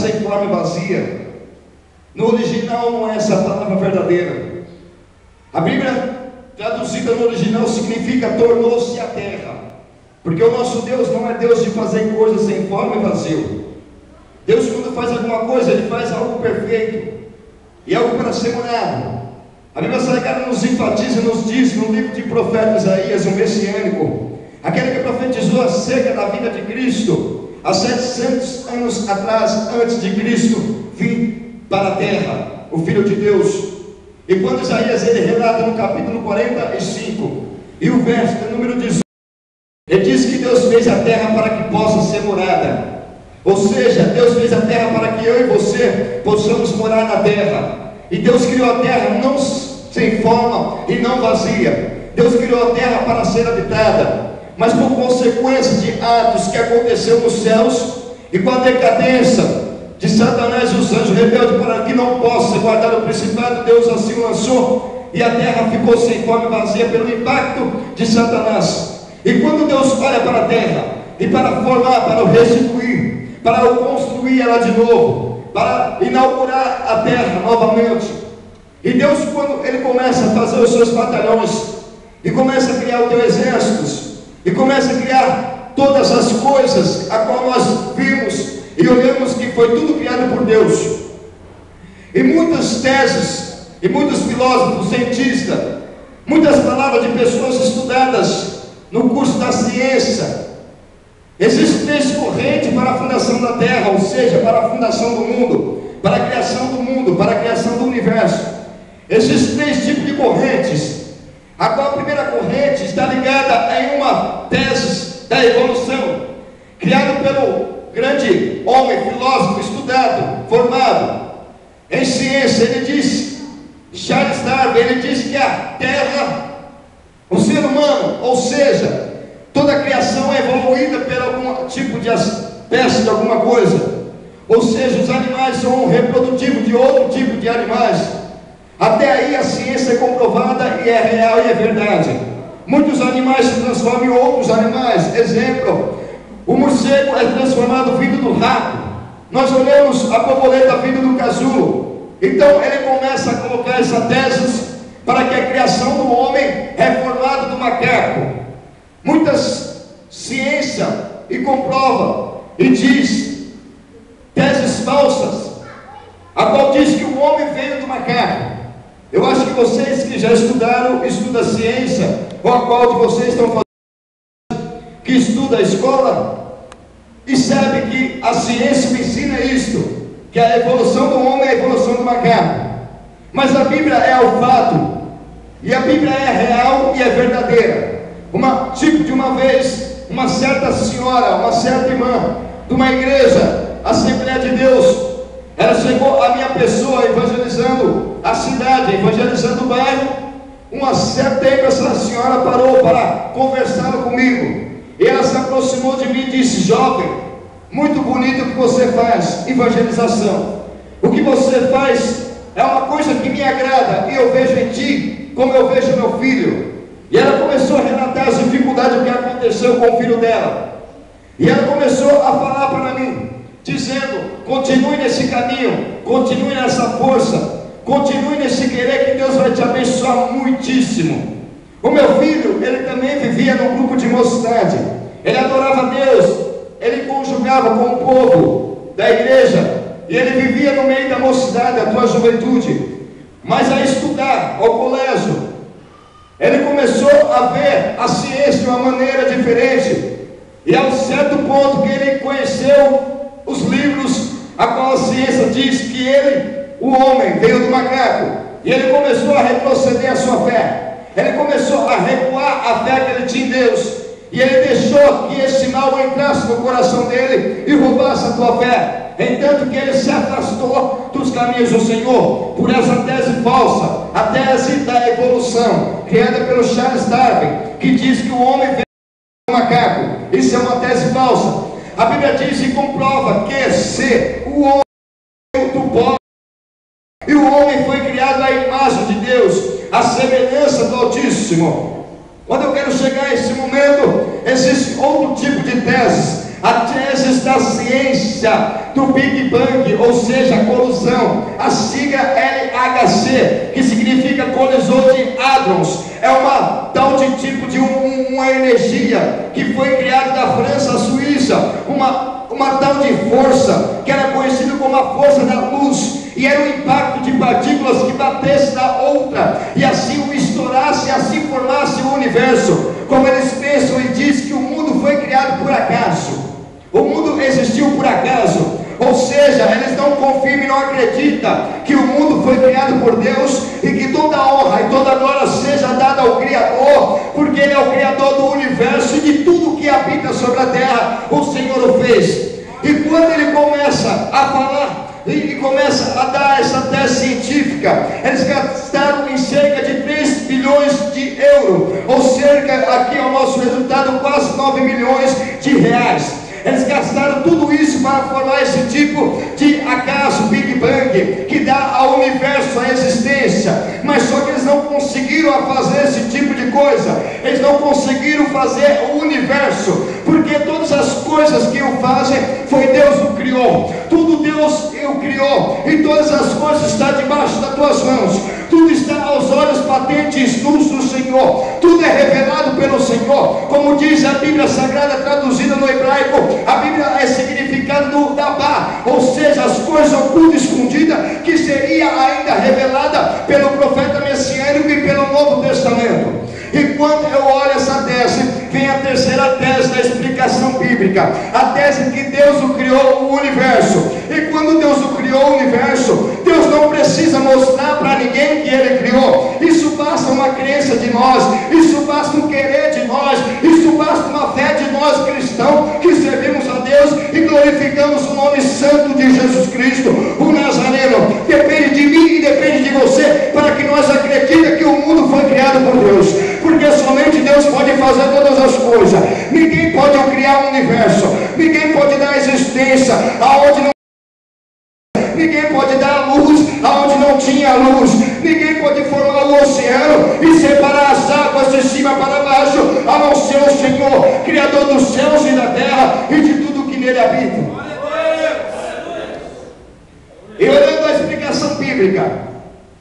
sem forma e vazia. No original não é essa palavra verdadeira. A Bíblia traduzida no original significa tornou-se a terra, porque o nosso Deus não é Deus de fazer coisas sem forma e vazio. Deus, quando faz alguma coisa, Ele faz algo perfeito e algo para ser morado. A Bíblia Sagrada nos enfatiza e nos diz no livro de profeta Isaías, o messiânico, aquele que profetizou acerca da vida de Cristo há 700 anos atrás, antes de Cristo vir para a terra, o Filho de Deus. E quando Isaías ele relata no capítulo 45 e o verso de número 18, ele diz que Deus fez a terra para que possa ser morada. Ou seja, Deus fez a terra para que eu e você possamos morar na terra. E Deus criou a terra não sem forma e não vazia. Deus criou a terra para ser habitada, mas por consequência de atos que aconteceu nos céus e com a decadência de Satanás e os anjos rebeldes, para que não possa guardar o principado, Deus assim o lançou, e a terra ficou sem forma e vazia pelo impacto de Satanás. E quando Deus olha para a terra, e para formar, para o restituir, para o construir ela de novo, para inaugurar a terra novamente, e Deus, quando Ele começa a fazer os seus batalhões, e começa a criar os teus exércitos, e começa a criar todas as coisas a qual nós vimos e olhamos que foi tudo criado por Deus. E muitas teses, e muitos filósofos, cientistas, muitas palavras de pessoas estudadas no curso da ciência, existem três correntes para a fundação da terra, ou seja, para a fundação do mundo, para a criação do mundo, para a criação do universo. Existem três tipos de correntes, a qual a primeira corrente está ligada em uma tese da evolução, criado pelo grande homem, filósofo, estudado, formado em ciência. Ele diz, Charles Darwin, ele diz que a terra, o ser humano, ou seja, toda a criação é evoluída por algum tipo de espécie de alguma coisa, ou seja, os animais são um reprodutivo de outro tipo de animais. Até aí a ciência é comprovada e é real e é verdade. Muitos animais se transformam em outros animais. Exemplo, o morcego é transformado vindo do rato. Nós olhamos a borboleta vindo do casulo. Então ele começa a colocar essa tese para que a criação do homem é formada do macaco. Muitas ciência e comprova e diz teses falsas, a qual diz que o homem veio do macaco. Eu acho que vocês que já estudam ciência, ou a qual de vocês estão fazendo, que estuda a escola, e sabe que a ciência me ensina isto, que a evolução do homem é a evolução do macaco. Mas a Bíblia é o fato, e a Bíblia é real e é verdadeira. De uma vez, uma certa senhora, uma certa irmã, de uma igreja, Assembleia de Deus, ela chegou a minha pessoa evangelizando a cidade, evangelizando o bairro. Um certo tempo essa senhora parou para conversar comigo, e ela se aproximou de mim e disse: jovem, muito bonito o que você faz, evangelização. O que você faz é uma coisa que me agrada, e eu vejo em ti como eu vejo meu filho. E ela começou a relatar as dificuldades do que aconteceu com o filho dela, e ela começou a falar para mim, dizendo: continue nesse caminho, continue nessa força, continue nesse querer, que Deus vai te abençoar muitíssimo. O meu filho, ele também vivia num grupo de mocidade, ele adorava a Deus, ele conjugava com o povo da igreja, e ele vivia no meio da mocidade, da tua juventude. Mas a estudar, ao colégio, ele começou a ver a ciência de uma maneira diferente, e a um certo ponto que ele conheceu os livros a qual a ciência diz que ele, o homem, veio do macaco, e ele começou a retroceder a sua fé, ele começou a recuar a fé que ele tinha em Deus, e ele deixou que esse mal entrasse no coração dele e roubasse a tua fé, entanto que ele se afastou dos caminhos do Senhor, por essa tese falsa, a tese da evolução, criada pelo Charles Darwin, que diz que o homem veio do macaco. Isso é uma tese falsa. A Bíblia diz e comprova que se o homem veio do pó, e o homem foi criado à imagem de Deus, à semelhança do Altíssimo. Quando eu quero chegar a esse momento, existe outro tipo de teses, a tese da ciência do Big Bang, ou seja, a colisão, a sigla LHC, que significa colisão de hadrons, é uma tal de tipo de uma energia que foi criada da França à Suíça, uma tal de força que era conhecida como a força da luz, e era o impacto de partículas que batesse na outra, e assim o estourasse, e assim formasse o universo. Como eles pensam e dizem que o mundo foi criado por acaso, o mundo existiu por acaso, ou seja, eles não confirmam e não acreditam que o mundo foi criado por Deus, e que toda honra e toda glória seja dada ao Criador, porque Ele é o Criador do universo e de tudo que habita sobre a terra, o Senhor o fez. E quando ele começa a falar e começa a dar essa tese científica, eles gastaram em cerca de 3 bilhões de euros, ou cerca, aqui é o nosso resultado, quase 9 milhões de reais. Eles gastaram tudo isso para formar esse tipo de acaso, Big Bang, que dá ao universo a existência. Mas só que eles não conseguiram fazer esse tipo de coisa. Eles não conseguiram fazer o universo, porque todas as coisas que o fazem foi Deus o criou. Tudo Deus o criou, e todas as coisas estão debaixo das tuas mãos. Tudo está aos olhos patentes nus do Senhor. Tudo é revelado pelo Senhor. Como diz a Bíblia Sagrada, traduzida no hebraico, a Bíblia é significado do Dabá, ou seja, as coisas ocultas, escondidas, que seria ainda revelada pelo profeta messiânico e pelo Novo Testamento. E quando eu olho essa tese, vem a terceira tese da explicação bíblica, a tese que Deus o criou o universo. E quando Deus o criou o universo, Deus não precisa mostrar para ninguém que Ele criou. Isso basta uma crença de nós, isso basta um querer de nós, isso basta uma fé de nós cristãos, que servimos a Deus e glorificamos o nome santo de Jesus Cristo, o Nazareno. Depende de mim e depende de você, para que nós acreditemos que o mundo foi criado por Deus, porque somente Deus pode fazer todas as coisas. Ninguém pode criar um universo, ninguém pode dar existência aonde não, ninguém pode dar luz aonde não tinha luz, ninguém pode formar o oceano e separar as águas de cima para baixo, a não ser o Senhor, Criador dos céus e da terra e de tudo que nele habita. E olhando a explicação bíblica,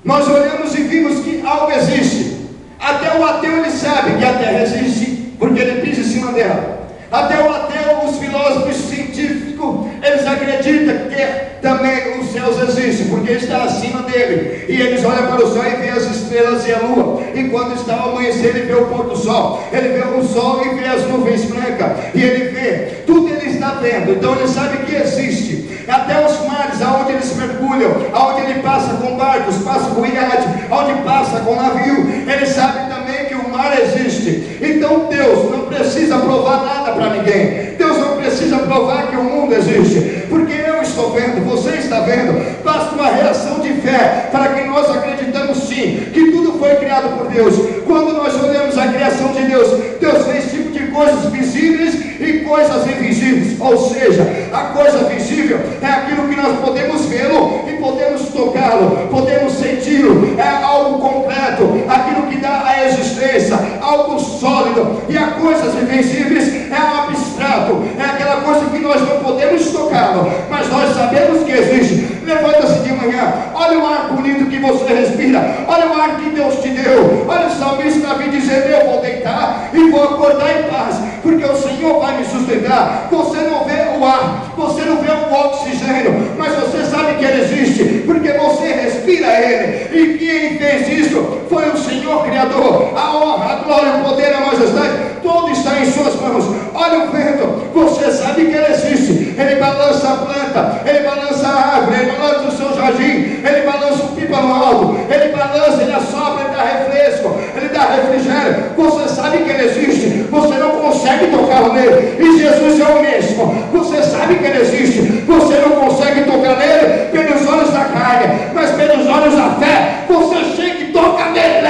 nós olhamos e vimos que algo existe. Até o ateu ele sabe que a terra existe, porque ele pisa em cima dela. Até o ateu, os filósofos científicos, eles acreditam que também os céus existem, porque está acima dele. E eles olham para o céu e vê as estrelas e a lua. E quando está ao amanhecer, ele vê o pôr do sol. Ele vê o sol e vê as nuvens brancas. E ele vê, tudo ele está vendo. Então ele sabe que existe. Até os mares, aonde eles mergulham, aonde ele passa com barcos, passa com iate, aonde passa com navio, ele sabe também que o mar existe. Então Deus não precisa provar nada para ninguém. Deus não precisa provar que o mundo existe, porque eu estou vendo, você está vendo. Basta uma reação de fé para que nós acreditamos sim que tudo foi criado por Deus. Quando nós olhamos a criação de Deus, Deus fez tipo de coisas visíveis e coisas invisíveis. Ou seja, a coisa visível é aquilo que nós podemos vê-lo e podemos tocá-lo, podemos senti-lo, é algo concreto, aquilo que dá a existência, algo sólido. E as coisas invisíveis é o abstrato, é aquela coisa que nós não podemos tocá-lo, mas nós sabemos que existe. Levanta-se de manhã, olha o ar bonito que você respira, olha o ar que Deus te deu. Olha o salmista Davi dizendo: eu vou deitar e vou acordar em paz, porque o Senhor vai me sustentar. Você não vê o ar, você não vê o oxigênio, mas você sabe que ele existe, porque você respira ele. E quem fez isso foi o Senhor Criador. A honra, a glória, o poder, a majestade, tudo está em suas mãos. Olha o vento, você sabe que ele existe. Ele balança a planta, ele balança a árvore, ele balança o seu jardim, ele balança o píparo alto, ele balança, ele assopra, ele dá refresco, ele dá refrigério. Você sabe que ele existe, você não consegue tocar nele, e Jesus é o mesmo. Você sabe que ele existe, você não consegue tocar nele pelos olhos da carne, mas pelos olhos da fé, você chega e toca nele.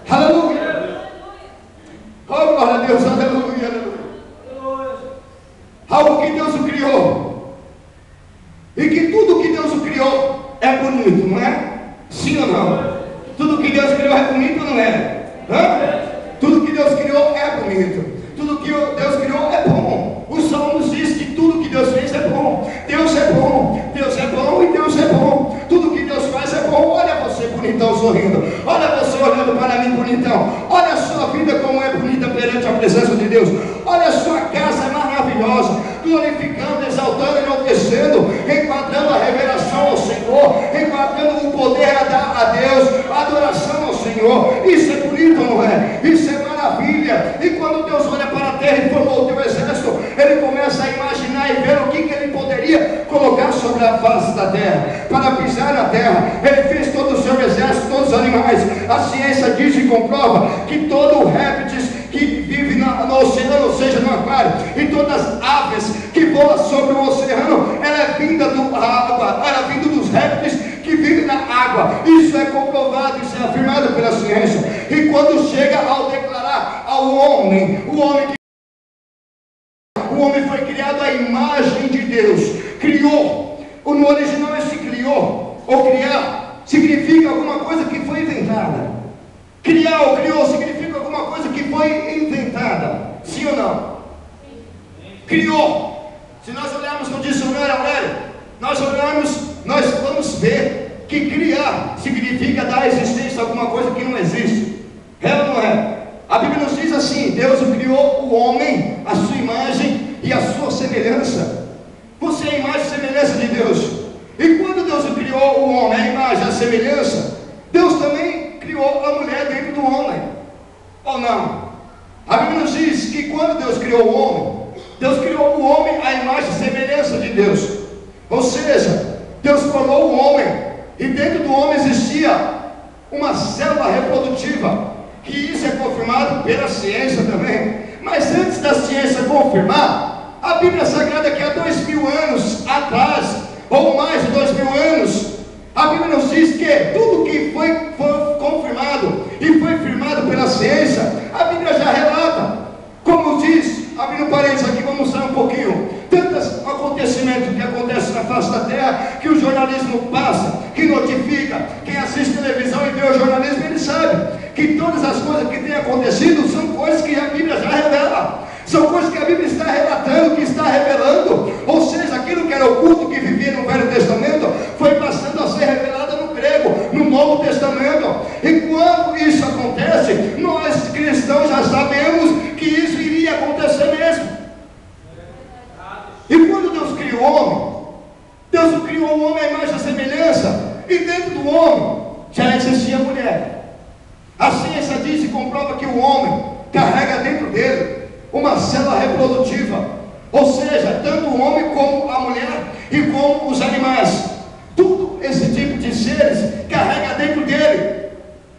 Aleluia! Oh, glória a Deus, aleluia, aleluia. Algo que Deus o criou, e que tudo que Deus o criou é bonito, não é? Sim ou não? Tudo que Deus criou é bonito ou não é? Tudo que Deus criou é bonito. Tudo que Deus criou é bom. sobre a face da terra, para pisar na terra. Ele fez todo o seu exército, todos os animais. A ciência diz e comprova que todo o répteis que vive no oceano, ou seja, no aquário, e todas as aves que voam sobre o oceano, ela é vinda do água, ela é vinda dos répteis que vivem na água. Isso é comprovado, isso é afirmado pela ciência. E quando chega ao declarar ao homem, o homem foi criado à imagem de Deus. Criou, no original esse criou, ou criar, significa alguma coisa que foi inventada. Criar ou criou significa alguma coisa que foi inventada. Sim ou não? Criou. Se nós olharmos no dicionário, nós vamos ver que criar significa dar existência a alguma coisa que não existe. É ou não é? A Bíblia nos diz assim: Deus criou o homem à sua imagem e à sua semelhança. Você é a imagem e semelhança de Deus. E quando Deus criou o homem, a imagem e a semelhança, Deus também criou a mulher dentro do homem. Ou não? A Bíblia nos diz que quando Deus criou o homem, Deus criou o homem à imagem e semelhança de Deus. Ou seja, Deus formou o homem, e dentro do homem existia uma célula reprodutiva, que isso é confirmado pela ciência também. Mas antes da ciência confirmar, a Bíblia Sagrada, que há 2000 anos atrás, ou mais de 2000 anos, a Bíblia nos diz que tudo que foi confirmado e foi firmado pela ciência, a Bíblia já relata. Como diz, abrindo parênteses aqui, vamos mostrar um pouquinho. Tantos acontecimentos que acontecem na face da terra, que o jornalismo passa, que notifica. Quem assiste televisão e vê o jornalismo, ele sabe que todas as coisas que têm acontecido são coisas que a Bíblia já revela. São coisas que a Bíblia está relatando, que está revelando. Ou seja, aquilo que era oculto, que vivia no Velho Testamento, foi passando a ser revelado no grego, no Novo Testamento. E quando isso acontece, nós cristãos já sabemos que isso iria acontecer mesmo. E quando Deus criou o homem, Deus criou o homem à imagem e semelhança, e dentro do homem já existia a mulher. A ciência diz e comprova que o homem carrega dentro dele uma célula reprodutiva, ou seja, tanto o homem como a mulher e como os animais, tudo esse tipo de seres carrega dentro dele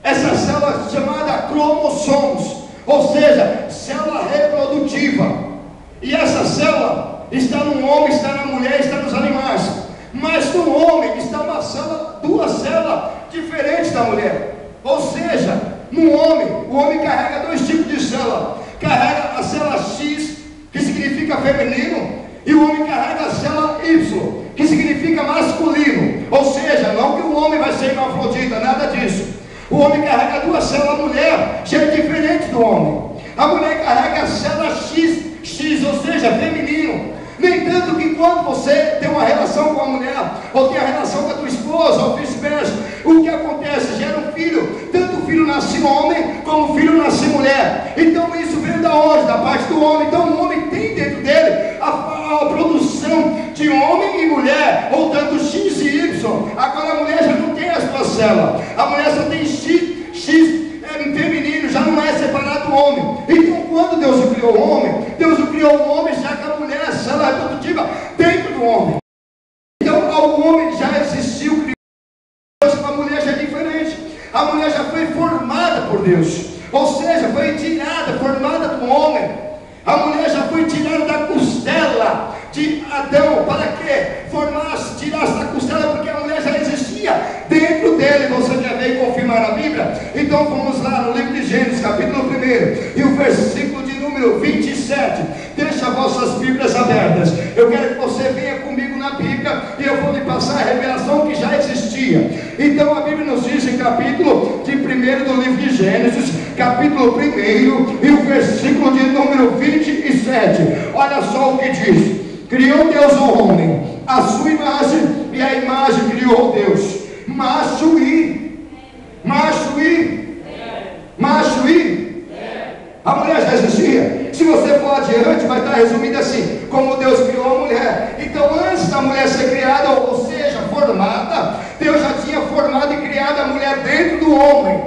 essa célula chamada cromossomos, ou seja, célula reprodutiva. E essa célula está no homem, está na mulher, está nos animais. Mas no homem está uma célula, duas células diferentes da mulher. Ou seja, no homem, o homem carrega dois tipos de célula. Carrega a célula X, que significa feminino, e o homem carrega a célula Y, que significa masculino. Ou seja, não que o homem vai ser hermafrodita, nada disso. O homem carrega duas células, a mulher já é diferente do homem. A mulher carrega a célula X, ou seja, feminino. No entanto, que quando você tem uma relação com a mulher, ou tem a relação com a tua esposa, ou vice-versa, o que acontece? Gera um filho. Tanto o filho nasce homem, como o filho nasce mulher. Então isso veio da onde? Da parte do homem. Então o homem tem dentro dele a produção de homem e mulher, ou tanto X e Y. Agora a mulher já não tem as duas células. A mulher só tem X feminino, já não é separado do homem. Então quando Deus criou o homem, Deus criou o homem já com a mulher, a célula reprodutiva dentro do homem. Então o homem já existiu, Deus, a mulher já é diferente. A mulher já foi formada por Deus, ou seja, foi tirada, formada do homem. A mulher já foi tirada da costela de Adão. Para quê? Tirasse da costela, porque a mulher já existia dentro dele. Você já veio confirmar a Bíblia? Então vamos lá no livro de Gênesis, capítulo 1, e o versículo de número 27. Deixa vossas Bíblias abertas. Eu quero que você venha comigo na Bíblia, e eu vou lhe passar a revelação que já existia. Então a Bíblia nos diz em capítulo de 1 do livro de Gênesis, capítulo 1, e o versículo de número 27. Olha só o que diz: criou Deus o homem, a sua imagem, e a imagem criou Deus, macho e a mulher já existia. Se você for adiante, vai estar resumido assim: como Deus criou a mulher. Então antes da mulher ser criada, ou seja, formada, Deus já tinha formado e criado a mulher dentro do homem.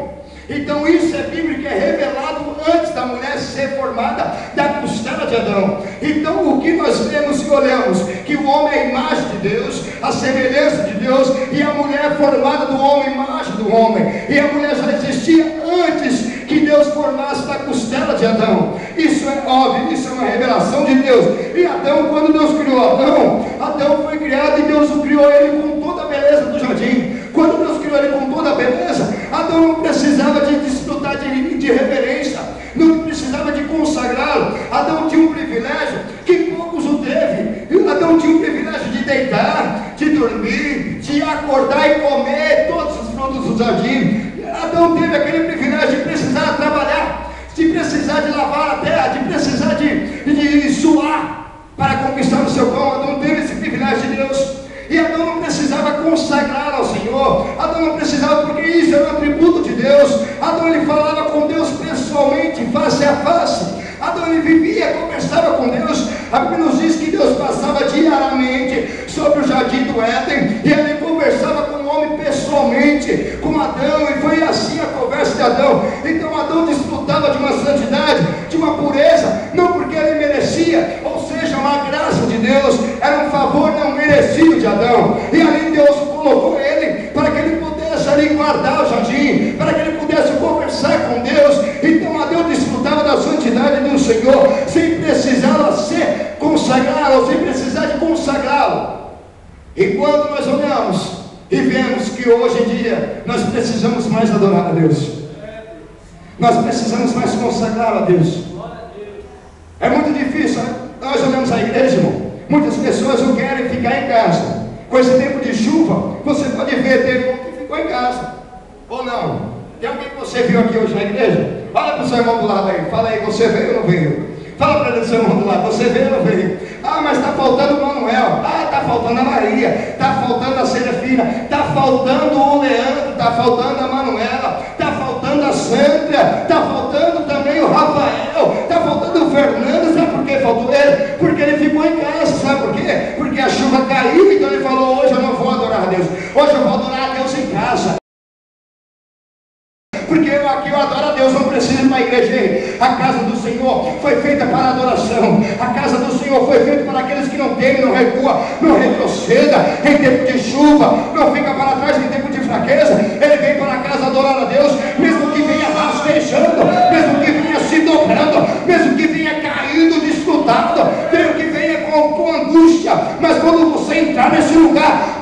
Então isso é bíblico, é revelado antes da mulher ser formada da costela de Adão. Então o que nós vemos e olhamos? Que o homem é a imagem de Deus, a semelhança de Deus, e a mulher é formada do homem, a imagem do homem, e a mulher já existia antes que Deus formasse da costela de Adão. Isso é óbvio, isso é uma revelação de Deus. E Adão, quando Deus criou Adão, Adão foi criado e Deus o criou ele com toda a beleza do jardim. Quando Deus criou ele com toda a beleza, Adão não precisava de desfrutar de reverência, não precisava de consagrá-lo. Adão tinha um privilégio que poucos o teve. Adão tinha o privilégio de deitar, de dormir, de acordar e comer todos os frutos do jardim. Adão teve aquele privilégio de precisar trabalhar, de precisar de lavar a terra, de precisar de suar para conquistar o seu pão. Adão teve esse privilégio de Deus. E Adão não precisava consagrar ao Senhor. Adão não precisava, porque isso era um atributo de Deus. Adão ele falava com Deus pessoalmente, face a face. Adão ele vivia, conversava com Deus. A Bíblia nos diz que Deus passava diariamente sobre o jardim do Éden, e ele conversava com o homem pessoalmente, com Adão, e foi assim a conversa de Adão. Então Adão desfrutava de uma santidade, de uma pureza, não porque ele merecia, ou seja, uma graça de Deus, era um favor não merecido de Adão, e ali Deus colocou ele, para que ele pudesse ali guardar o jardim, para que ele pudesse conversar com Deus. Então Adão desfrutava da santidade do Senhor, sem precisar ser consagrá-lo, sem precisar de consagrá-lo. E quando nós olhamos e vemos que hoje em dia nós precisamos mais adorar a Deus, nós precisamos mais consagrar a Deus. É muito difícil, né? Nós olhamos a igreja, irmão, muitas pessoas não querem ficar em casa. Com esse tempo de chuva, você pode ver, teve um que ficou em casa, ou não? Tem alguém que você viu aqui hoje na igreja? Olha para o seu irmão do lado aí, fala aí, você veio ou não veio? Fala para ele do seu irmão do lado, você veio ou não veio? Ah, mas está faltando o Manuel, ah, está faltando a Maria, está faltando a Serafina, está faltando o Leandro, está faltando a Manuela, está faltando a Sandra, está faltando também o Rafael, está faltando o Fernando. Sabe por que faltou ele? Porque ele ficou em casa. Sabe por quê? Porque a chuva caiu, então ele falou: hoje eu não vou adorar a Deus, hoje eu vou adorar a Deus em casa. Porque aqui eu adoro a Deus, não preciso ir para a igreja. A casa do Senhor foi feita para adoração. A casa do Senhor foi feita para aqueles que não temem, não recua, não retroceda em tempo de chuva, não fica para trás em tempo de fraqueza. Ele vem para a casa adorar a Deus, mesmo que venha rastejando, mesmo que venha se dobrando, mesmo que venha caindo, desfrutado, mesmo que venha com angústia. Mas quando você entrar nesse lugar,